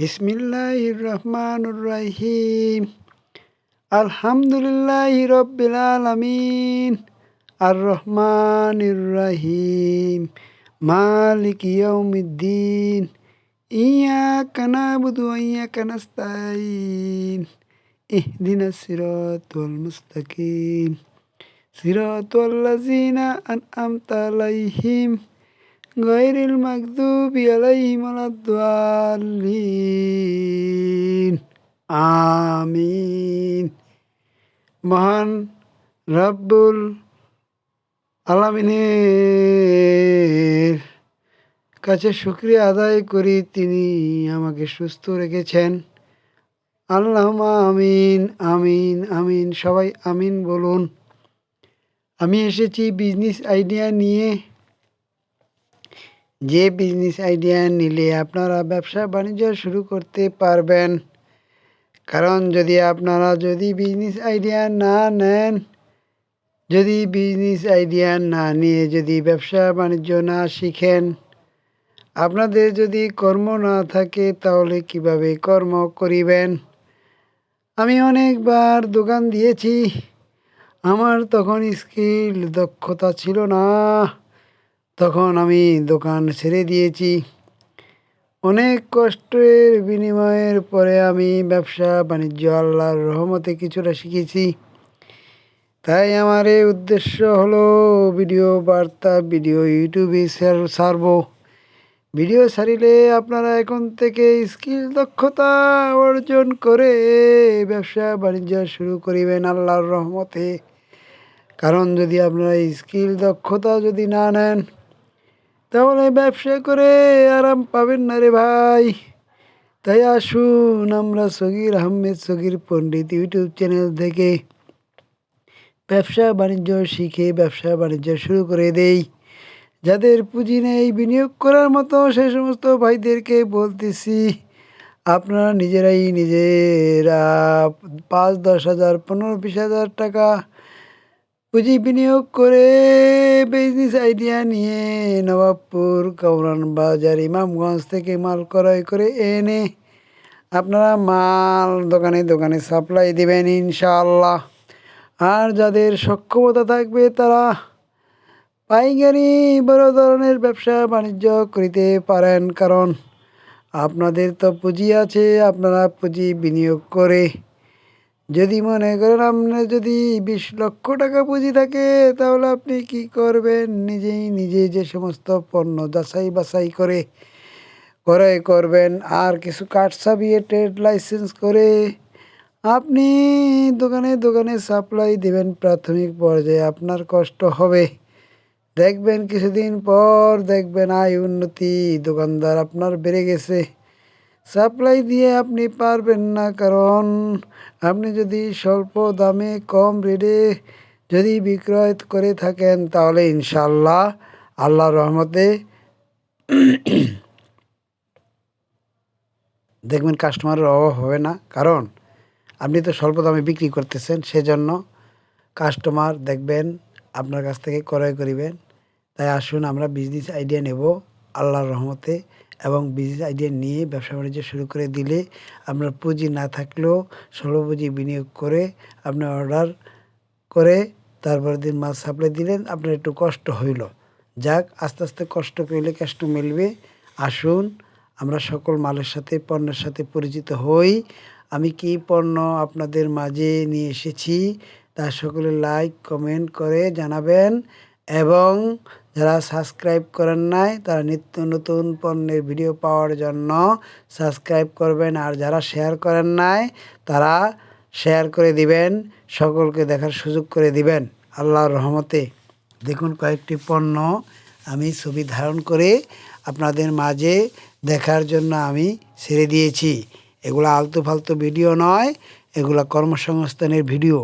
বিসমিল্লাহির রহমানুর রহিম। আলহামদুলিল্লাহি রব্বিল আলামিন। আর রহমানির রহিম। মালিক ইয়াউমিদ্দিন। ইয়াকা নাবুদু ওয়া ইয়াকা নাস্তাইন। ইহদিনাস সিরাতাল মুস্তাকিম। সিরাতাল লাযিনা আন'আমতা আলাইহিম গায়রিল মাগদুবি আলাইহিম ওয়ালাদ-দাল্লিন। আমিন। মহান রব্বুল আলামিনের কাছে শুকরিয়া আদায় করি, তিনি আমাকে সুস্থ রেখেছেন। আল্লাহুম্মা আমিন আমিন আমিন। সবাই আমিন বলুন। আমি এসেছি বিজনেস আইডিয়া নিয়ে। যে বিজনেস আইডিয়া নিলে আপনারা ব্যবসা বাণিজ্য শুরু করতে পারবেন। কারণ আপনারা যদি বিজনেস আইডিয়া না নেন, যদি বিজনেস আইডিয়া না নিয়ে যদি ব্যবসা বাণিজ্য না শিখেন, আপনাদের যদি কর্ম না থাকে তাহলে কিভাবে কর্ম করিবেন? আমি অনেকবার দোকান দিয়েছি, আমার তখন স্কিল দক্ষতা ছিল না, তখন আমি দোকান ছেড়ে দিয়েছি। অনেক কষ্টের বিনিময়ের পরে আমি ব্যবসা বাণিজ্য আল্লাহর রহমতে কিছুটা শিখেছি। তাই আমার এই উদ্দেশ্য হলো ভিডিও বার্তা, ভিডিও ইউটিউবে ছাড়ব। ভিডিও ছাড়িলে আপনারা এখন থেকে স্কিল দক্ষতা অর্জন করে ব্যবসা বাণিজ্য শুরু করিবেন আল্লাহর রহমতে। কারণ আপনারা স্কিল দক্ষতা যদি না নেন, তাহলে ব্যবসা করে আরাম পাবেন না রে ভাই। তাই আসুন আমরা সগির আহমেদ সগির পণ্ডিত ইউটিউব চ্যানেল থেকে ব্যবসা বাণিজ্য শিখে ব্যবসা বাণিজ্য শুরু করে দেই। যাদের পুঁজি নেই বিনিয়োগ করার মতো, সেই সমস্ত ভাইদেরকে বলতেছি, আপনারা নিজেরা 5-10 হাজার 15-20 হাজার টাকা পুঁজি বিনিয়োগ করে বিজনেস আইডিয়া নিয়ে নবাবপুর, কাউরান বাজার, ইমামগঞ্জ থেকে মাল ক্রয় করে এনে আপনারা মাল দোকানে দোকানে সাপ্লাই দিবেন ইনশাআল্লাহ। আর যাদের সক্ষমতা থাকবে তারা পাইকারি বড় ধরনের ব্যবসা বাণিজ্য করিতে পারেন। কারণ আপনাদের তো পুঁজি আছে, আপনারা পুঁজি বিনিয়োগ করে যদি মনে করেন আপনার যদি 20 লক্ষ টাকা পুঁজি থাকে, তাহলে আপনি কি করবেন? নিজে যে সমস্ত পণ্য যাচাই বাছাই করে ক্রয় করবেন, আর কিছু কাঠ ছাপিয়ে ট্রেড লাইসেন্স করে আপনি দোকানে দোকানে সাপ্লাই দেবেন। প্রাথমিক পর্যায়ে আপনার কষ্ট হবে, দেখবেন কিছুদিন পর দেখবেন আয় উন্নতি, দোকানদার আপনার বেড়ে গেছে। সাপ্লাই দিয়ে আপনি পারবেন না, কারণ আপনি যদি স্বল্প দামে কম রেটে যদি বিক্রয় করে থাকেন, তাহলে ইনশাআল্লাহ আল্লাহর রহমতে দেখবেন কাস্টমারের অভাব হবে না। কারণ আপনি তো স্বল্প দামে বিক্রি করতেছেন, সেজন্য কাস্টমার দেখবেন আপনার কাছ থেকে ক্রয় করিবেন। তাই আসুন আমরা বিজনেস আইডিয়া নেব আল্লাহর রহমতে, এবং বিজনেস আইডিয়া নিয়ে ব্যবসা বাণিজ্য শুরু করে দিলে আপনার পুঁজি না থাকলেও স্বল্প পুঁজি বিনিয়োগ করে আপনি অর্ডার করে তারপরের দিন মাল সাপ্লাই দিলেন, আপনার একটু কষ্ট হইল, যাক আস্তে আস্তে কষ্ট করলে কষ্ট মিলবে। আসুন আমরা সকল মালের সাথে পণ্যের সাথে পরিচিত হই। আমি কি পণ্য আপনাদের মাঝে নিয়ে এসেছি তা সকলে লাইক কমেন্ট করে জানাবেন, এবং যারা সাবস্ক্রাইব করেন নাই তারা নিত্য নতুন পণ্যের ভিডিও পাওয়ার জন্য সাবস্ক্রাইব করবেন। আর যারা শেয়ার করেন নাই তারা শেয়ার করে দিবেন, সকলকে দেখার সুযোগ করে দিবেন আল্লাহর রহমতে। দেখুন কয়েকটি পণ্য আমি ছবি ধারণ করে আপনাদের মাঝে দেখার জন্য আমি ছেড়ে দিয়েছি। এগুলো আলতু ফালতু ভিডিও নয়, এগুলো কর্মসংস্থানের ভিডিও।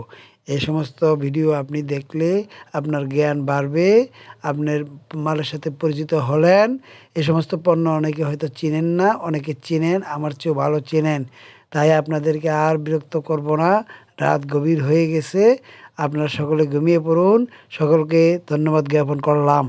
এই সমস্ত ভিডিও আপনি দেখলে আপনার জ্ঞান বাড়বে, আপনার মালের সাথে পরিচিত হলেন। এই সমস্ত পণ্য অনেকে হয়তো চিনেন না, অনেকে চিনেন, আমার চেয়েও ভালো চেনেন। তাই আপনাদেরকে আর বিরক্ত করব না, রাত গভীর হয়ে গেছে, আপনারা সকলে ঘুমিয়ে পড়ুন। সকলকে ধন্যবাদ জ্ঞাপন করলাম।